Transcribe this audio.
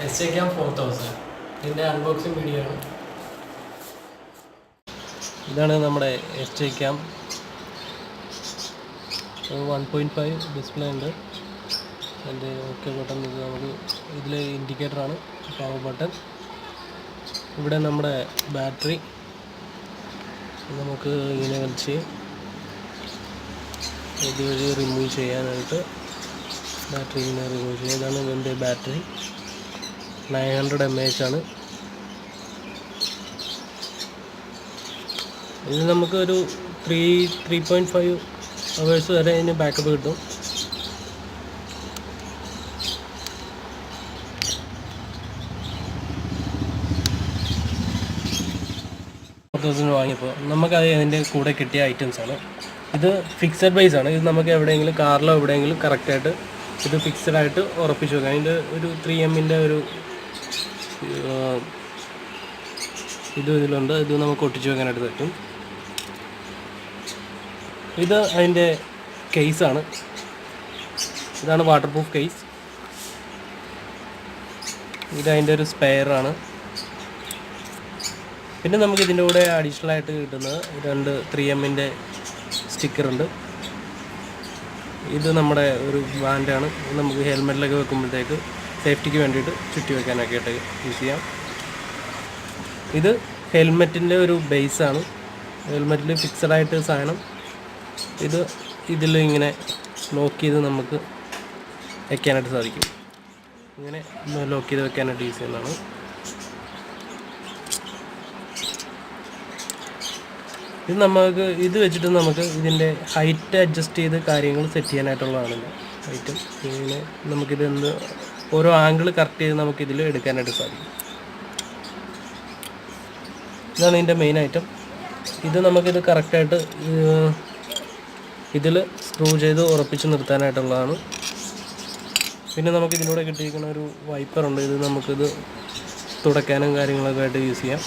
SJCAM 4000 ഇതിൻ്റെ unboxing video ആണ്. ഇതാണ് നമ്മുടെ SJCAM 1.5 ഡിസ്പ്ലേ ഉണ്ട്. അതിൻ്റെ ഓക്കെ ബട്ടൺ ഇത് നമുക്ക് ഇതിൽ ഇൻഡിക്കേറ്ററാണ്, പവർ ബട്ടൺ. ഇവിടെ നമ്മുടെ ബാറ്ററി നമുക്ക് ഇങ്ങനെ വലിച്ച് ഇതുവഴി റിമൂവ് ചെയ്യാനായിട്ട് ബാറ്ററി ഇങ്ങനെ റിമൂവ് ചെയ്യാം. ഇതാണ് ഇതിൻ്റെ ബാറ്ററി, 900 mAh ആണ്. ഇത് നമുക്കൊരു 3.5 hours വരെ ഇതിന് ബാക്കപ്പ് കിട്ടും. വാങ്ങിയപ്പോൾ നമുക്കത് അതിൻ്റെ കൂടെ കിട്ടിയ ഐറ്റംസാണ്. ഇത് ഫിക്സഡ് പ്രൈസ് ആണ്. ഇത് നമുക്ക് എവിടെയെങ്കിലും കാറിലോ എവിടെയെങ്കിലും കറക്റ്റായിട്ട് ഇത് ഫിക്സഡ് ആയിട്ട് ഉറപ്പിച്ച് വെക്കാം. അതിൻ്റെ ഒരു 3M ഒരു ഇതിലുണ്ട്. ഇത് നമുക്ക് ഒട്ടിച്ച് വെക്കാനായിട്ട് പറ്റും. ഇത് അതിൻ്റെ കേസാണ്. ഇതാണ് വാട്ടർ പ്രൂഫ് കേസ്. ഇത് അതിൻ്റെ ഒരു സ്പെയറാണ്. പിന്നെ നമുക്ക് ഇതിൻ്റെ കൂടെ അഡീഷണൽ ആയിട്ട് കിട്ടുന്നത് 2 3M സ്റ്റിക്കറുണ്ട്. ഇത് നമ്മുടെ ഒരു ബാൻഡാണ്. ഇത് നമുക്ക് ഹെൽമെറ്റിലൊക്കെ വെക്കുമ്പോഴത്തേക്ക് സേഫ്റ്റിക്ക് വേണ്ടിയിട്ട് ചുറ്റി വെക്കാനൊക്കെ ആയിട്ട് യൂസ് ചെയ്യാം. ഇത് ഹെൽമെറ്റിൻ്റെ ഒരു ബേസാണ്. ഹെൽമെറ്റിൽ ഫിക്സഡായിട്ട് സാധനം ഇത് ഇതിൽ ഇങ്ങനെ ലോക്ക് ചെയ്ത് നമുക്ക് വെക്കാനായിട്ട് സാധിക്കും. ഇങ്ങനെ ലോക്ക് ചെയ്ത് വെക്കാനായിട്ട് യൂസ് ചെയ്യുന്നതാണ്. ഇത് നമുക്ക് ഇത് വെച്ചിട്ട് നമുക്ക് ഇതിൻ്റെ ഹൈറ്റ് അഡ്ജസ്റ്റ് ചെയ്ത് കാര്യങ്ങൾ സെറ്റ് ചെയ്യാനായിട്ടുള്ളതാണ്. ഹൈറ്റും ഇങ്ങനെ നമുക്കിത് ഓരോ ആംഗിൾ കറക്റ്റ് ചെയ്ത് നമുക്കിതിൽ എടുക്കാനായിട്ട് സാധിക്കും. ഇതാണ് ഇതിൻ്റെ മെയിൻ ഐറ്റം. ഇത് നമുക്കിത് കറക്റ്റായിട്ട് ഇതിൽ സ്ക്രൂ ചെയ്ത് ഉറപ്പിച്ച് നിർത്താനായിട്ടുള്ളതാണ്. പിന്നെ നമുക്കിതിലൂടെ കിട്ടിയിരിക്കുന്ന ഒരു വൈപ്പറുണ്ട്. ഇത് നമുക്കിത് തുടയ്ക്കാനും കാര്യങ്ങളൊക്കെ ആയിട്ട് യൂസ് ചെയ്യാം.